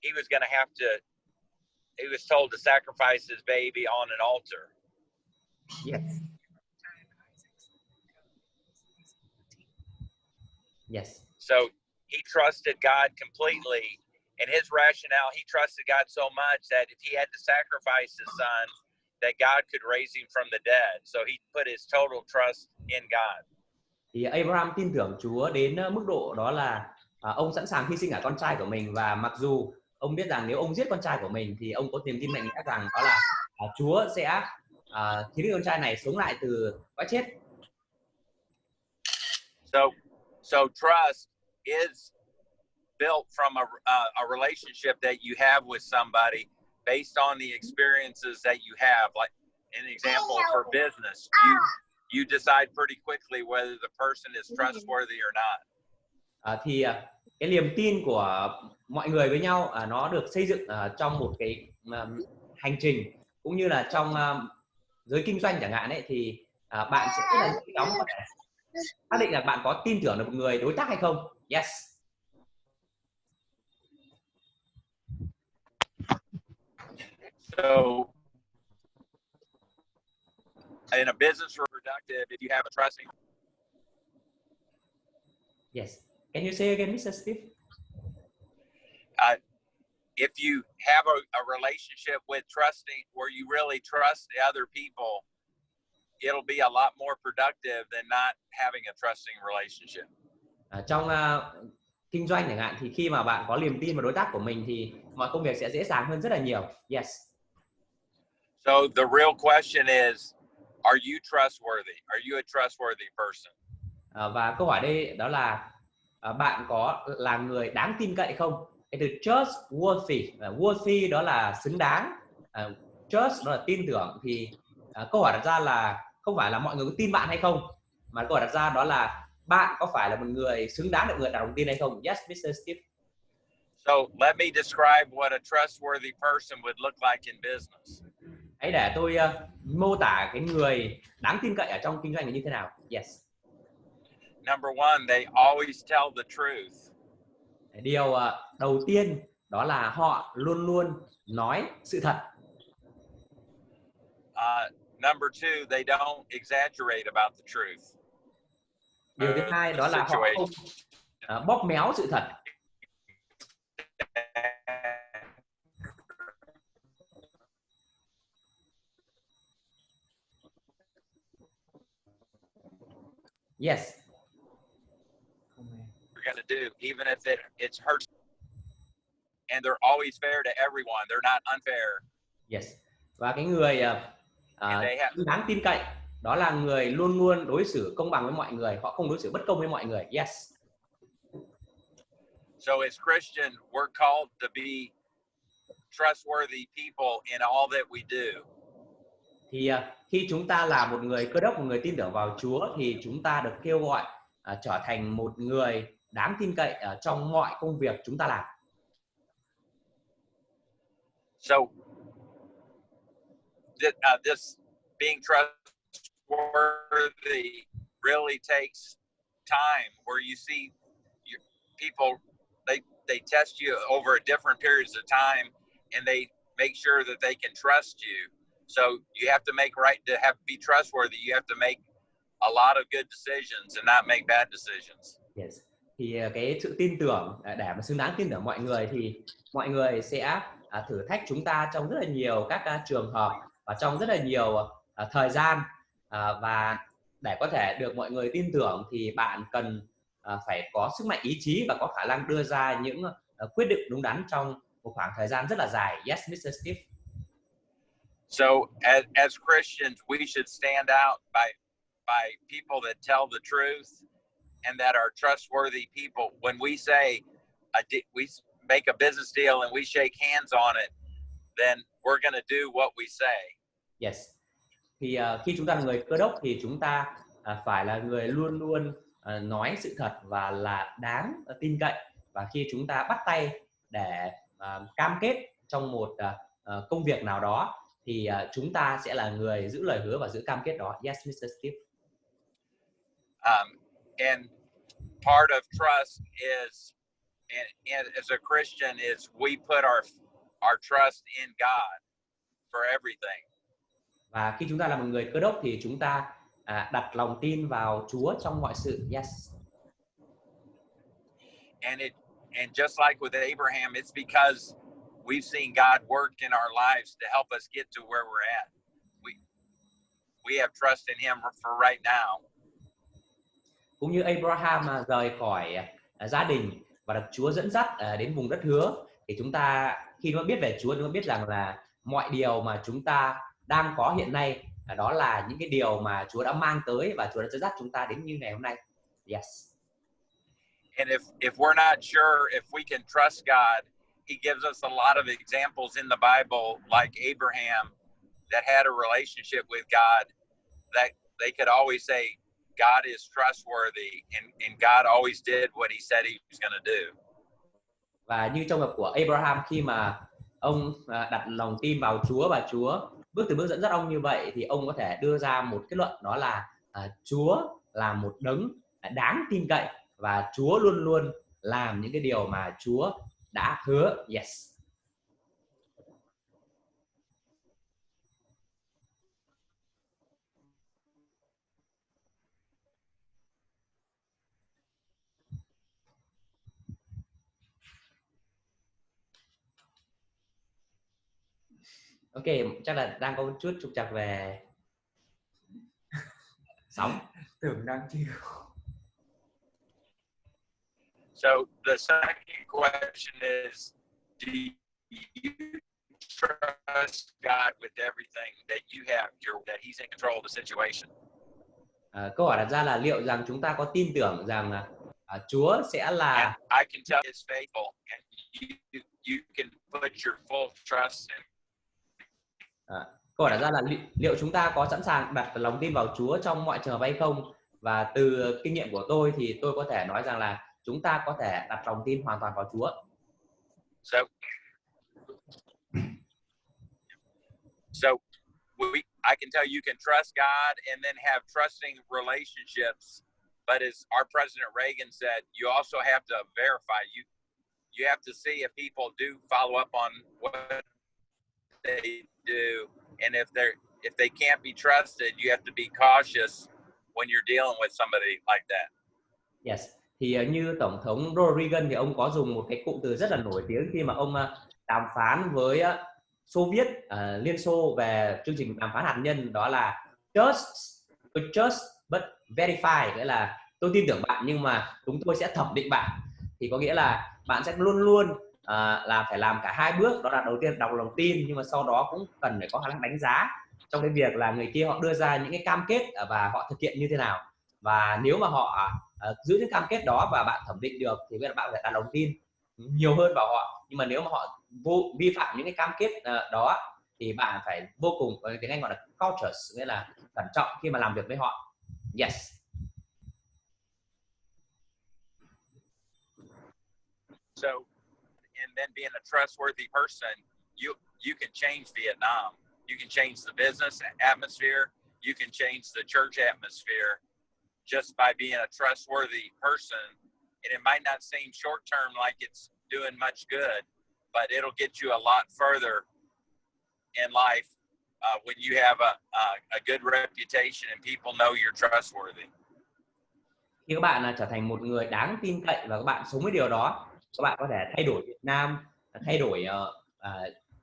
he was going to have to. He was told to sacrifice his baby on an altar. Yes. Yes. So he trusted God completely, and his rationale, he trusted God so much that if he had to sacrifice his son, that God could raise him from the dead. So he put his total trust in God. Thì Abraham tin tưởng Chúa đến mức độ đó là ông sẵn sàng hy sinh cả con trai của mình, và mặc dù ông biết rằng nếu ông giết con trai của mình thì ông có niềm tin mạnh mẽ rằng đó là Chúa sẽ khiến con trai này sống lại từ cõi chết. So trust is built from a relationship that you have with somebody based on the experiences that you have. Like an example for business, you decide pretty quickly whether the person is trustworthy or not. Thì cái niềm tin của mọi người với nhau nó được xây dựng trong một cái hành trình, cũng như là trong giới kinh doanh chẳng hạn ấy, thì bạn sẽ rất là nhanh chóng có thể xác định là bạn có tin tưởng được một người đối tác hay không. Yes. So in a business or productive, if you have a trusting. Yes. Can you say again, Mr. Steve? If you have a relationship with trusting, where you really trust the other people, it'll be a lot more productive than not having a trusting relationship. Trong kinh doanh chẳng hạn, thì khi mà bạn có niềm tin vào đối tác của mình thì mọi công việc sẽ dễ dàng hơn rất là nhiều. Yes. So the real question is, are you trustworthy? Are you a trustworthy person? Và câu hỏi đây đó là bạn có là người đáng tin cậy không? Cái từ trustworthy, worthy đó là xứng đáng, trust đó là tin tưởng, thì câu hỏi đặt ra là không phải là mọi người có tin bạn hay không, mà câu hỏi đặt ra đó là bạn có phải là một người xứng đáng được người đặt lòng tin hay không? Yes, Mr. Steve. So let me describe what a trustworthy person would look like in business. Hãy để tôi mô tả cái người đáng tin cậy ở trong kinh doanh là như thế nào. Yes. Number one, they always tell the truth. Điều đầu tiên đó là họ luôn luôn nói sự thật. Number two, they don't exaggerate about the truth. Điều thứ hai đó là họ không bóp méo sự thật. Yes. We're going to do, even if it hurts. And they're always fair to everyone. They're not unfair. Yes. Và cái người đáng tin cậy đó là người luôn luôn đối xử công bằng với mọi người, họ không đối xử bất công với mọi người. Yes. So as Christian, we're called to be trustworthy people in all that we do. Thì khi chúng ta là một người Cơ Đốc, một người tin tưởng vào Chúa, thì chúng ta được kêu gọi trở thành một người đáng tin cậy trong mọi công việc chúng ta làm. So this being trustworthy really takes time, where you see people, they test you over different periods of time, and they make sure that they can trust you. So you have to be trustworthy. You have to make a lot of good decisions and not make bad decisions. Yes. Thì cái sự tin tưởng, để mà xứng đáng tin tưởng mọi người, thì mọi người sẽ thử thách chúng ta trong rất là nhiều các trường hợp và trong rất là nhiều thời gian, và để có thể được mọi người tin tưởng thì bạn cần phải có sức mạnh ý chí và có khả năng đưa ra những quyết định đúng đắn trong một khoảng thời gian rất là dài. Yes, Mr. Steve. So as Christians, we should stand out by people that tell the truth and that are trustworthy people. When we say we make a business deal and we shake hands on it, then we're going to do what we say. Yes. Thì khi chúng ta là người Cơ Đốc thì chúng ta phải là người luôn luôn nói sự thật và là đáng tin cậy. Và khi chúng ta bắt tay để cam kết trong một công việc nào đó thì chúng ta sẽ là người giữ lời hứa và giữ cam kết đó. Yes, Mr. Steve. And part of trust is and as a Christian is we put our trust in God for everything. Và khi chúng ta là một người Cơ đốc thì chúng ta đặt lòng tin vào Chúa trong mọi sự. Yes. And just like with Abraham, it's because we've seen God work in our lives to help us get to where we're at. We have trust in him for right now. Cũng như Abraham rời khỏi gia đình và được Chúa dẫn dắt đến vùng đất hứa, thì chúng ta khi nó biết về Chúa, chúng ta biết rằng là mọi điều mà chúng ta đang có hiện nay đó là những cái điều mà Chúa đã mang tới và Chúa đã dẫn dắt chúng ta đến như ngày hôm nay. Yes. And if we're not sure if we can trust God, he gives us a lot of examples in the Bible, like Abraham, that had a relationship with God, that they could always say, God is trustworthy, and God always did what he said he was going to do. Và như trong hợp của Abraham, khi mà ông đặt lòng tin vào Chúa và Chúa bước từng bước dẫn dắt ông như vậy, thì ông có thể đưa ra một kết luận, đó là Chúa là một đấng đáng tin cậy và Chúa luôn luôn làm những cái điều mà Chúa đã hứa. Yes. Ok, chắc là đang có một chút trục trặc về sóng. Tưởng đang chịu. So the second question is, do you trust God with everything that you have, that he's in control of the situation? Câu hỏi đặt ra là liệu rằng chúng ta có tin tưởng rằng Chúa sẽ là... And I can tell he's faithful, and you can put your full trust in. Câu hỏi đặt ra là liệu chúng ta có sẵn sàng đặt lòng tin vào Chúa trong mọi trường hợp hay không? Và từ kinh nghiệm của tôi thì tôi có thể nói rằng là chúng ta có thể đặt lòng tin hoàn toàn vào Chúa. So I can tell you can trust God and then have trusting relationships, but as our President Reagan said, you also have to verify. You have to see if people do follow up on what they do, and if they can't be trusted, you have to be cautious when you're dealing with somebody like that. Yes. Thì như Tổng thống Ronald Reagan thì ông có dùng một cái cụm từ rất là nổi tiếng khi mà ông đàm phán với Xô Viết, Liên Xô về chương trình đàm phán hạt nhân, đó là trust but verify, nghĩa là tôi tin tưởng bạn nhưng mà chúng tôi sẽ thẩm định bạn. Thì có nghĩa là bạn sẽ luôn luôn là phải làm cả hai bước, đó là đầu tiên đọc lòng tin, nhưng mà sau đó cũng cần phải có khả năng đánh giá trong cái việc là người kia họ đưa ra những cái cam kết và họ thực hiện như thế nào. Và nếu mà họ giữ những cam kết đó và bạn thẩm định được thì bây giờ bạn phải đặt lòng tin nhiều hơn vào họ. Nhưng mà nếu mà họ vi phạm những cái cam kết đó thì bạn phải vô cùng, tiếng Anh gọi là cautious, nghĩa là cẩn trọng khi mà làm việc với họ. Yes. So, and then being a trustworthy person, you can change Vietnam. You can change the business atmosphere. You can change the church atmosphere just by being a trustworthy person. And it might not seem short term like it's doing much good, but it'll get you a lot further in life when you have a good reputation and people know you're trustworthy. Khi các bạn trở thành một người đáng tin cậy và các bạn sống với điều đó, các bạn có thể thay đổi Việt Nam, thay đổi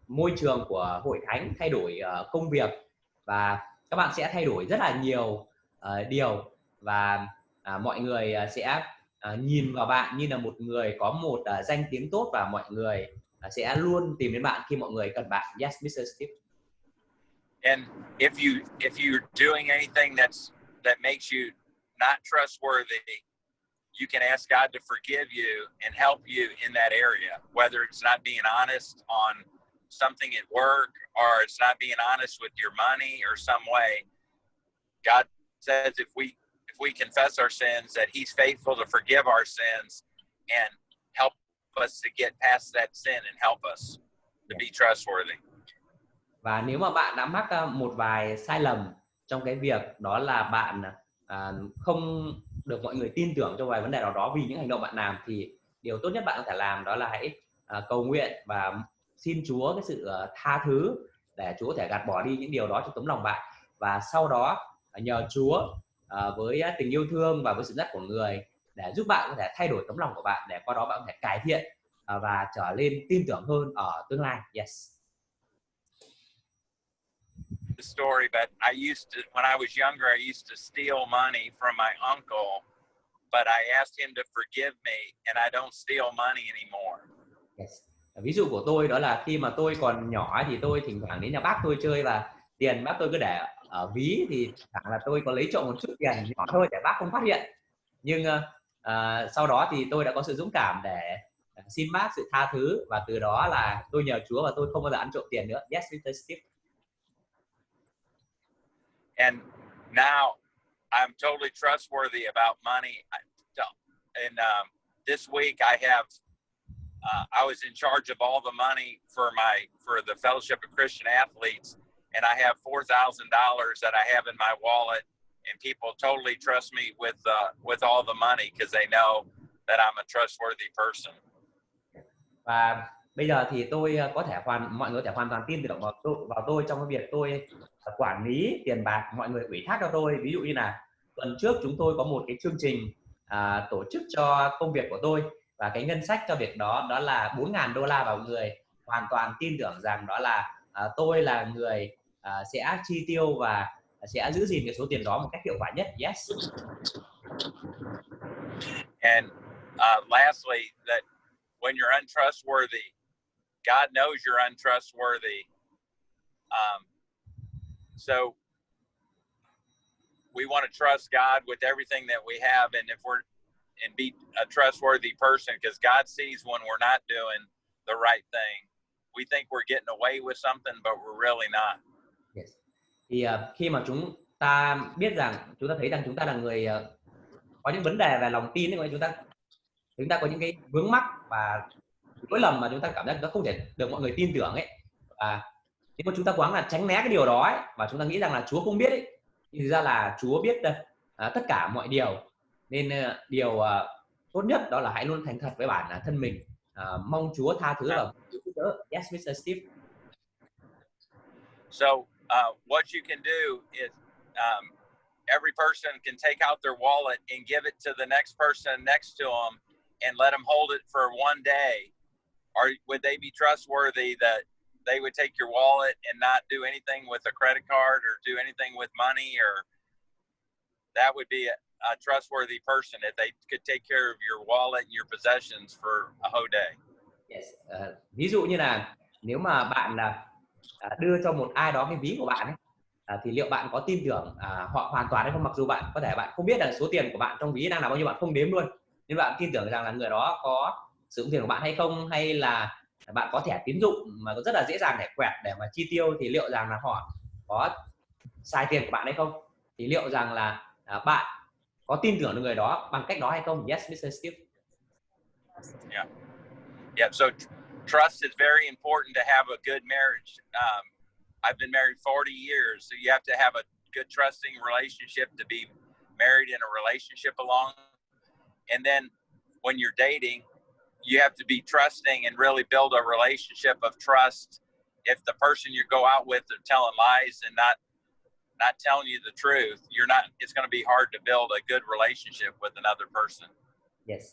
môi trường của hội thánh, thay đổi công việc, và các bạn sẽ thay đổi rất là nhiều điều, và mọi người sẽ nhìn vào bạn như là một người có một danh tiếng tốt, và mọi người sẽ luôn tìm đến bạn khi mọi người cần bạn. Yes, Mr. Steve. And if you're doing anything that makes you not trustworthy, you can ask God to forgive you and help you in that area, whether it's not being honest on something at work, or it's not being honest with your money or some way. God says if we confess our sins, that he's faithful to forgive our sins and help us to get past that sin and help us to be trustworthy. Và nếu mà bạn đã mắc một vài sai lầm trong cái việc đó là bạn không được mọi người tin tưởng trong vài vấn đề nào đó vì những hành động bạn làm, thì điều tốt nhất bạn có thể làm đó là hãy cầu nguyện và xin Chúa cái sự tha thứ để Chúa có thể gạt bỏ đi những điều đó trong tấm lòng bạn, và sau đó nhờ Chúa với tình yêu thương và với sự dắt của người để giúp bạn có thể thay đổi tấm lòng của bạn, để qua đó bạn có thể cải thiện và trở lên tin tưởng hơn ở tương lai. Yes. The story, but I used to, when I was younger, I used to steal money from my uncle, but I asked him to forgive me, and I don't steal money anymore. Yes. Ví dụ của tôi đó là khi mà tôi còn nhỏ thì tôi thỉnh thoảng đến nhà bác tôi chơi, và tiền bác tôi cứ để ở ví, thì thẳng là tôi có lấy trộm một chút tiền nhỏ thôi để bác không phát hiện. Nhưng sau đó thì tôi đã có sự dũng cảm để xin bác sự tha thứ, và từ đó là tôi nhờ Chúa và tôi không bao giờ ăn trộm tiền nữa. Yes, Mr. Steve. And now I'm totally trustworthy about money. And this week I have, I was in charge of all the money for the Fellowship of Christian Athletes, and I have $4,000 that I have in my wallet, and people totally trust me with all the money because they know that I'm a trustworthy person. Và bây giờ thì tôi có thể mọi người có thể hoàn toàn tin tưởng vào tôi trong cái việc tôi quản lý tiền bạc mọi người ủy thác cho tôi. Ví dụ như là tuần trước chúng tôi có một cái chương trình tổ chức cho công việc của tôi, và cái ngân sách cho việc đó là $4.000, và mọi người hoàn toàn tin tưởng rằng đó là tôi là người sẽ chi tiêu và sẽ giữ gìn cái số tiền đó một cách hiệu quả nhất. Yes. And lastly, that when you're untrustworthy, God knows you're untrustworthy. So we want to trust God with everything that we have, and be a trustworthy person, because God sees when we're not doing the right thing. We think we're getting away with something, but we're really not. Yes. Thì khi mà chúng ta biết rằng, chúng ta thấy rằng chúng ta là người có những vấn đề về lòng tin ấy, chúng ta có những cái vướng mắc và lỗi lầm mà chúng ta cảm giác chúng ta không thể được mọi người tin tưởng ấy, và nếu mà chúng ta cố gắng là tránh né cái điều đó ấy, và chúng ta nghĩ rằng là Chúa không biết ấy, thì thực ra là Chúa biết tất cả mọi điều. Nên điều tốt nhất đó là hãy luôn thành thật với bản thân mình, mong Chúa tha thứ và giúp đỡ. Yes, Mr. Steve. So what you can do is every person can take out their wallet and give it to the next person next to them and let them hold it for one day. Or would they be trustworthy that they would take your wallet and not do anything with a credit card or do anything with money? Or that would be a trustworthy person if they could take care of your wallet and your possessions for a whole day. Yes. Ví dụ như là nếu mà bạn đưa cho một ai đó cái ví của bạn ấy, thì liệu bạn có tin tưởng họ hoàn toàn hay không? Mặc dù bạn không biết là số tiền của bạn trong ví đang là bao nhiêu, bạn không đếm luôn, nhưng bạn tin tưởng rằng là người đó có sử dụng tiền của bạn hay không, hay là bạn có thẻ tín dụng mà rất là dễ dàng để quẹt để mà chi tiêu, thì liệu rằng là họ có xài tiền của bạn hay không, thì liệu rằng là bạn có tin tưởng được người đó bằng cách đó hay không? Yes, Mr. Steve. Yeah. So trust is very important to have a good marriage. I've been married 40 years, so you have to have a good trusting relationship to be married in a relationship along. And then when you're dating, you have to be trusting and really build a relationship of trust. If the person you go out with are telling lies and not telling you the truth, it's going to be hard to build a good relationship with another person. Yes.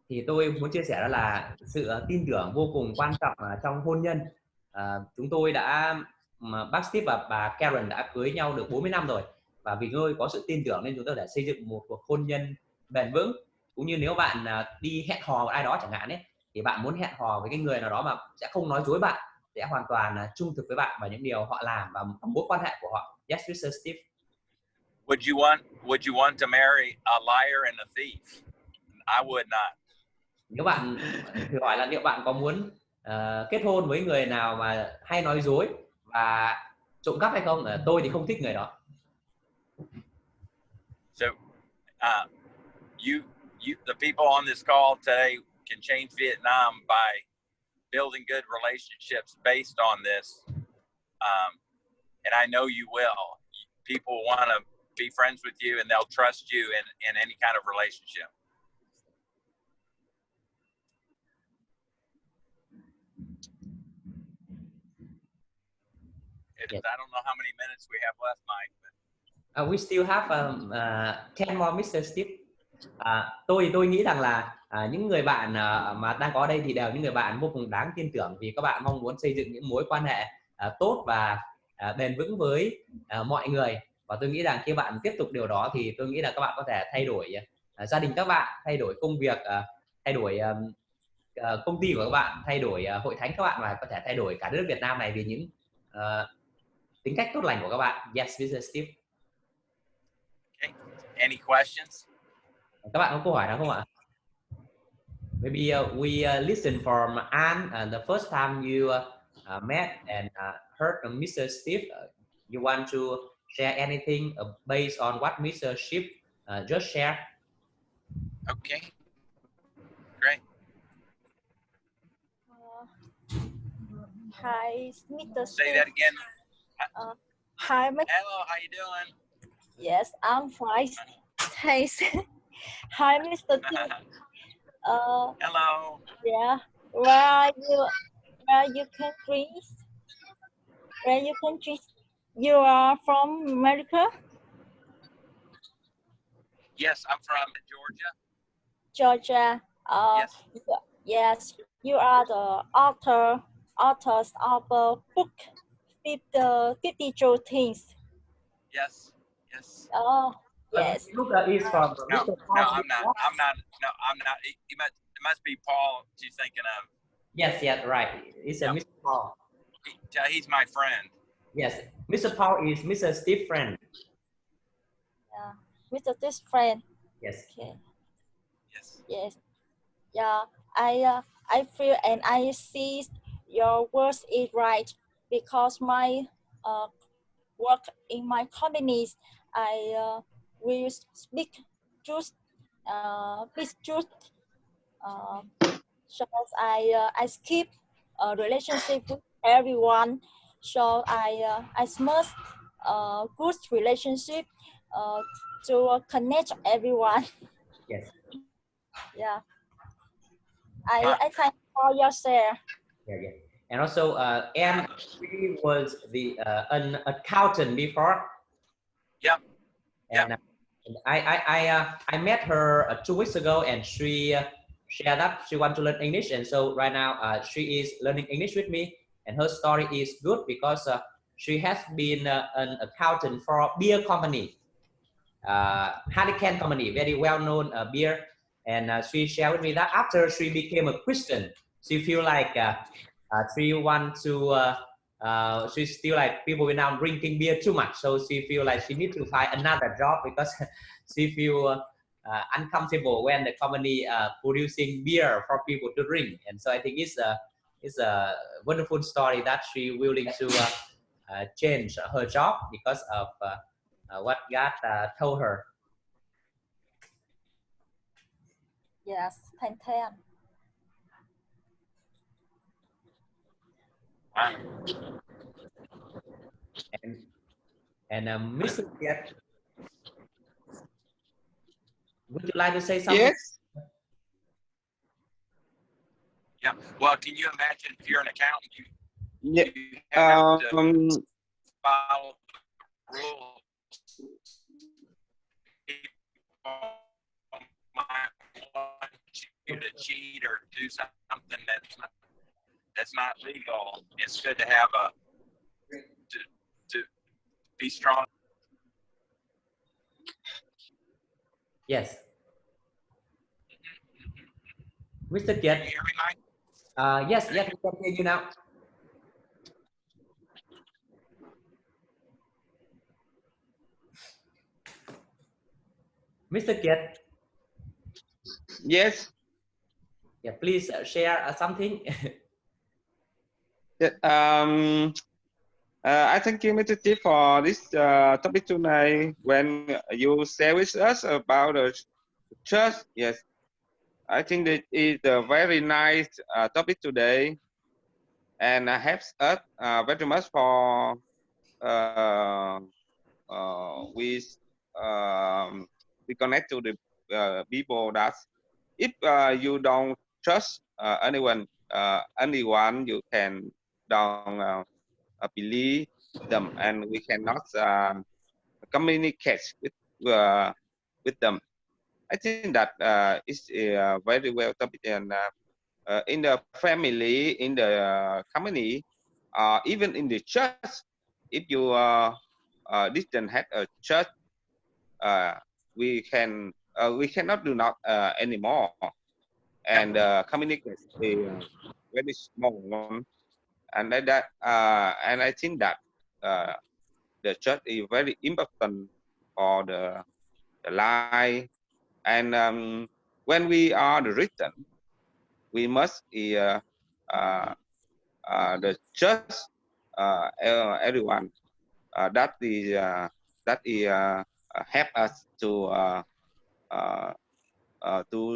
Thì tôi muốn chia sẻ đó là sự tin tưởng vô cùng quan trọng trong hôn nhân. Chúng tôi bác Steve và bà Karen đã cưới nhau được 40 năm rồi, và vì tôi có sự tin tưởng nên chúng tôi đã xây dựng một cuộc hôn nhân bền vững. Cũng như nếu bạn đi hẹn hò với ai đó chẳng hạn ấy, thì bạn muốn hẹn hò với cái người nào đó mà sẽ không nói dối bạn, sẽ hoàn toàn trung thực với bạn và những điều họ làm và mối quan hệ của họ. Yes, Mr. Steve. Would you want to marry a liar and a thief? I would not. Nếu bạn thử hỏi là liệu bạn có muốn kết hôn với người nào mà hay nói dối và trộm cắp hay không? Tôi thì không thích người đó. So the people on this call today can change Vietnam by building good relationships based on this, and I know you will. People want to be friends with you, and they'll trust you in any kind of relationship. Yes. I don't know how many minutes we have left, Mike. But... We still have 10 more, Mr. Steve. Tôi nghĩ rằng là những người bạn mà đang có ở đây thì đều những người bạn vô cùng đáng tin tưởng, vì các bạn mong muốn xây dựng những mối quan hệ tốt và bền vững với mọi người. Và tôi nghĩ rằng khi bạn tiếp tục điều đó thì tôi nghĩ là các bạn có thể thay đổi gia đình các bạn, thay đổi công việc, thay đổi công ty của các bạn, thay đổi hội thánh các bạn, và có thể thay đổi cả đất nước Việt Nam này vì những tính cách tốt lành của các bạn. Yes, Mr. Steve. Okay. Any questions? Các bạn có câu hỏi nào không ạ? Maybe we listen from Anne, and the first time you met and heard from Mr. Steve. You want to share anything based on what Mr. Steve just shared? Okay. Great. Hi, Mr. Say that again. Hi, Hello, how you doing? Yes, I'm fine. Thanks. Hi, Mr. Steve. Hello. Yeah. Where you countries? Where you countries? You are from America? Yes, I'm from Georgia. Georgia. Yes. Yes. You are the authors of a book, 52 Things. Yes. Yes. Oh, yes. Luca is from No, Mr. no, Paul. I'm not. I'm not. No, I'm not. It must be Paul she's thinking of. Yes, right. It's a Mr. Paul. He's my friend. Yes, Mr. Paul is Mr. Steve's friend. Yeah, Mr. Steve's friend. Yes. Okay. Yes. Yes. Yeah, I feel and I see your words is right, because my work in my companies, I will speak truth, so I skip a relationship with everyone, so I must good relationship to connect everyone. Yes. Yeah. I thank for your share. Yeah. And also, Anne, she was an accountant before. Yep. And I met her 2 weeks ago, and she shared that she wants to learn English, and so right now she is learning English with me, and her story is good because she has been an accountant for a beer company, Hyland company, very well-known beer, and she shared with me that after she became a Christian, she feel like she want to she still like people are now drinking beer too much, so she feel like she need to find another job because she feel uncomfortable when the company producing beer for people to drink. And so I think it's a wonderful story that she willing to change her job because of what God told her. Yes, thank you. And Mr. Kiet, would you like to say something? Yes. Yeah. Well, can you imagine if you're an accountant, Yeah. you have to follow the rules. People might want you to cheat or do something that's not legal. It's good to have to be strong. Yes. Mr. Can Kiet. you hear me, Mike? Yes, we can hear you now. Mr. Kiet. Yes. Yeah, please share something. I thank you, Mr. Chief, for this topic tonight. When you share with us about the church, yes, I think that is a very nice topic today, and helps us very much for we connect to the people that if you don't trust anyone you can don't believe them, and we cannot communicate with them. I think that is a very well topic, and in the family, in the community, even in the church, if you didn't have a church, we cannot do not anymore, and communicate a very small one, and I think that the church is very important for the life, and when we are the written, we must the church, everyone that is help us to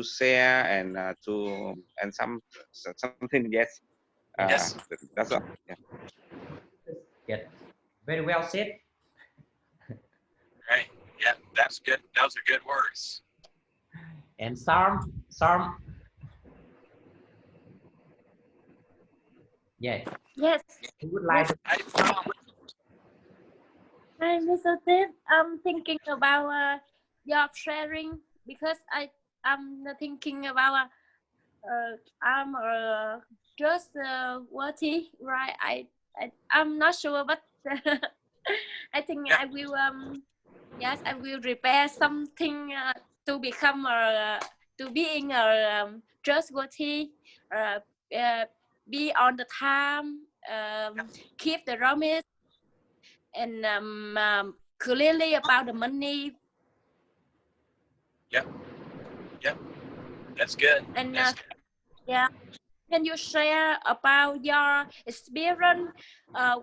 share and something. Yes. Yes. That's all. Yeah. Yeah. Very well said. Right. Yeah, that's good. Those are good words. And Sarm. Yeah. Yes. Who would like? Hi, Mr. Tim. I'm thinking about job sharing because I'm thinking about I'm just worthy, right? I'm not sure, but I think I will yes, I will prepare something to become to being trustworthy, be on the time, keep the promise, and clearly about the money. Yep. That's good. And That's good. yeah, can you share about your experience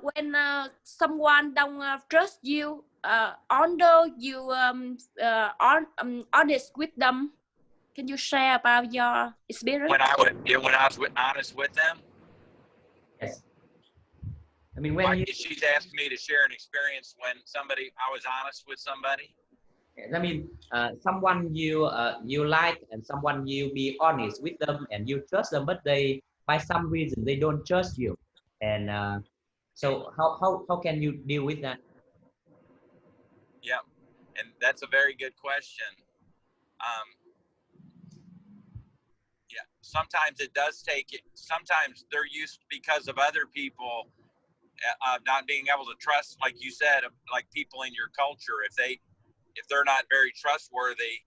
when someone don't trust you, although you honest with them? Can you share about your experience? When I was honest with them. Yes. I mean, when she's asked me to share an experience when I was honest with somebody. I mean, someone you like and someone you be honest with them and you trust them, but they by some reason they don't trust you, and so how can you deal with that? Yeah, and that's a very good question. Yeah, sometimes it does take it. Sometimes they're used because of other people not being able to trust, like you said, like people in your culture. If they're not very trustworthy,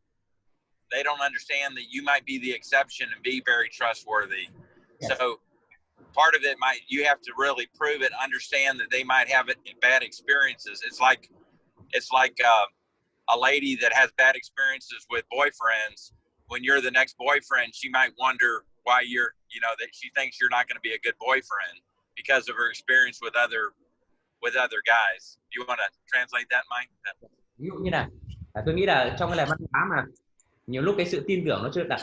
they don't understand that you might be the exception and be very trustworthy. Yes. So part of it you have to really prove it, understand that they might have bad experiences. It's like a lady that has bad experiences with boyfriends. When you're the next boyfriend, she might wonder why that she thinks you're not going to be a good boyfriend because of her experience with other guys. Do you want to translate that, Mike? Ví dụ như là tôi nghĩ là trong cái lời văn hóa mà nhiều lúc cái sự tin tưởng nó chưa đặt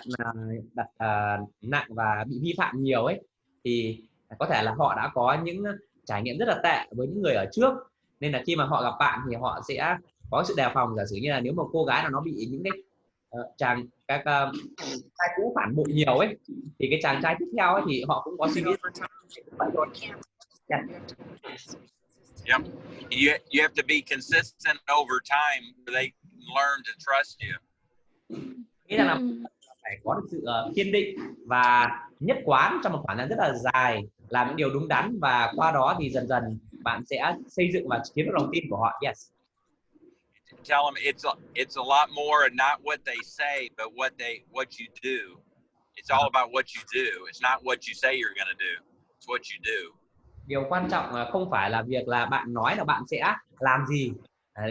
nặng và bị vi phạm nhiều ấy, thì có thể là họ đã có những trải nghiệm rất là tệ với những người ở trước, nên là khi mà họ gặp bạn thì họ sẽ có sự đề phòng. Giả sử như là nếu mà cô gái nào nó bị những cái các trai cũ phản bội nhiều ấy, thì cái chàng trai tiếp theo ấy thì họ cũng có suy nghĩ vậy thôi. Yep. You have to be consistent over time where they learn to trust you. Nghĩa là phải có được sự kiên định và nhất quán trong một khoảng thời gian rất là dài, làm những điều đúng đắn, và qua đó thì dần dần bạn sẽ xây dựng và chiếm được lòng tin của họ. Yes. Tell them it's a lot more not what they say, but what you do. It's all about what you do. It's not what you say you're going to do. It's what you do. Điều quan trọng không phải là việc là bạn nói là bạn sẽ làm gì,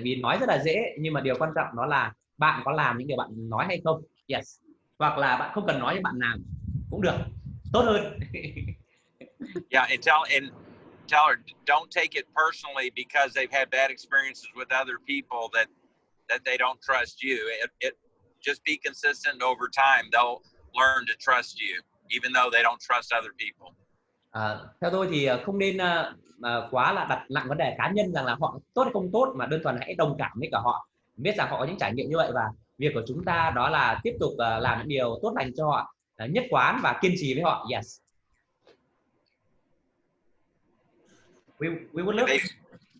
vì nói rất là dễ, nhưng mà điều quan trọng đó là bạn có làm những điều bạn nói hay không. Yes. Hoặc là bạn không cần nói nhưng bạn làm cũng được, tốt hơn. Yeah, and tell her don't take it personally because they've had bad experiences with other people that they don't trust you. It just be consistent over time. They'll learn to trust you even though they don't trust other people. Theo tôi thì không nên quá là đặt nặng vấn đề cá nhân rằng là họ tốt hay không tốt, mà đơn thuần hãy đồng cảm với cả họ, biết rằng họ có những trải nghiệm như vậy, và việc của chúng ta đó là tiếp tục làm những điều tốt lành cho họ, nhất quán và kiên trì với họ. Yes. We would love.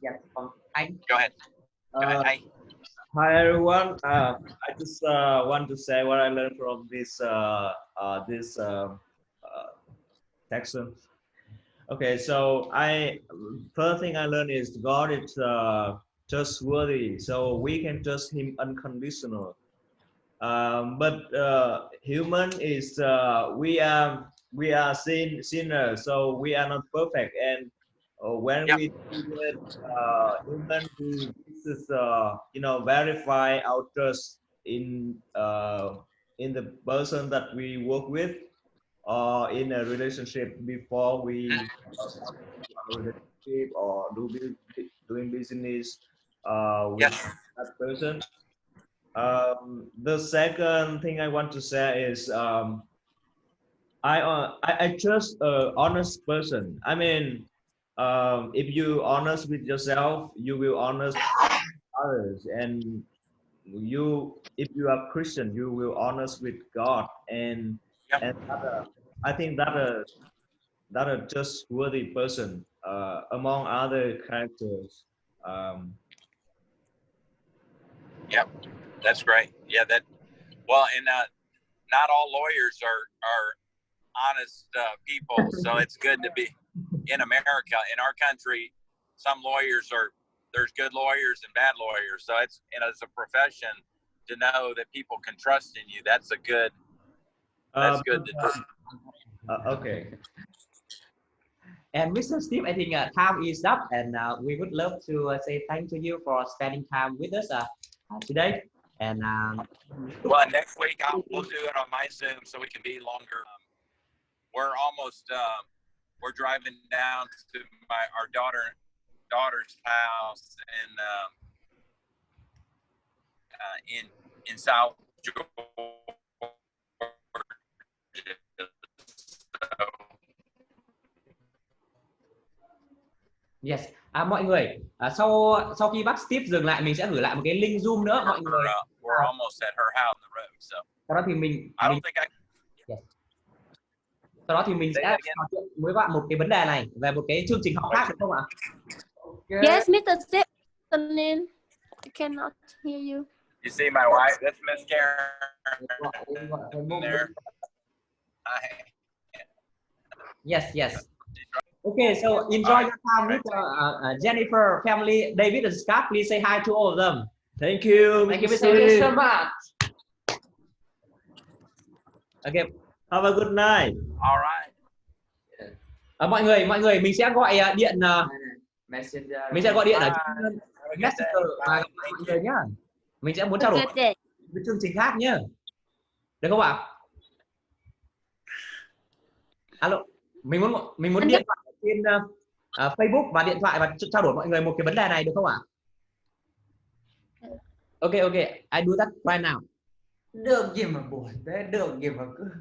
Yes, from Anh. Go ahead. Go ahead. Hey. Hi everyone. I just want to say what I learned from this section. Okay, so first thing I learned is God is trustworthy, so we can trust Him unconditional. But human is we are sinners, so we are not perfect, and when we do it, human, this is verify our trust in the person that we work with or in a relationship before we start our relationship or doing business with that person. The second thing I want to say is I trust an honest person. I mean, if you honest with yourself, you will honest others, and if you are Christian, you will honest with God, and I think that a trustworthy person among other characters. Yep, that's great. Yeah, well, and not all lawyers are honest people, so it's good to be in America. In our country, some lawyers there's good lawyers and bad lawyers, so it's, and as a profession, to know that people can trust in you, that's good to do. Okay. And Mr. Steve, I think time is up, and we would love to say thank to you for spending time with us today. And well, next week we'll do it on my Zoom so we can be longer. We're almost we're driving down to our daughter's house in South Georgia. yes, mọi người sau khi bác Steve dừng lại, mình sẽ gửi lại một cái link Zoom nữa mọi người. We're almost at her house on the road, so. Sau đó thì mình sau đó thì mình sẽ trò chuyện với bạn một cái vấn đề này về một cái chương trình học khác, được không ạ? Okay. Yes, Mr. Steve. I cannot hear you. You see my wife? That's Miss Karen. There. Yes. Okay, so enjoy your time with Jennifer, family, David and Scott. Please say hi to all of them. Thank you. Thank you so much. Okay. Have a good night. All right. Mọi người mình sẽ gọi điện mình sẽ gọi điện ở Messenger và mọi người nhá. Mình sẽ muốn trao đổi với chương trình khác nhá. Được không ạ? Alo, mình muốn điện thoại trên Facebook và điện thoại và trao đổi mọi người một cái vấn đề này, được không ạ? Okay, I do that right now. Được gì mà buồn thế, được gì mà cứ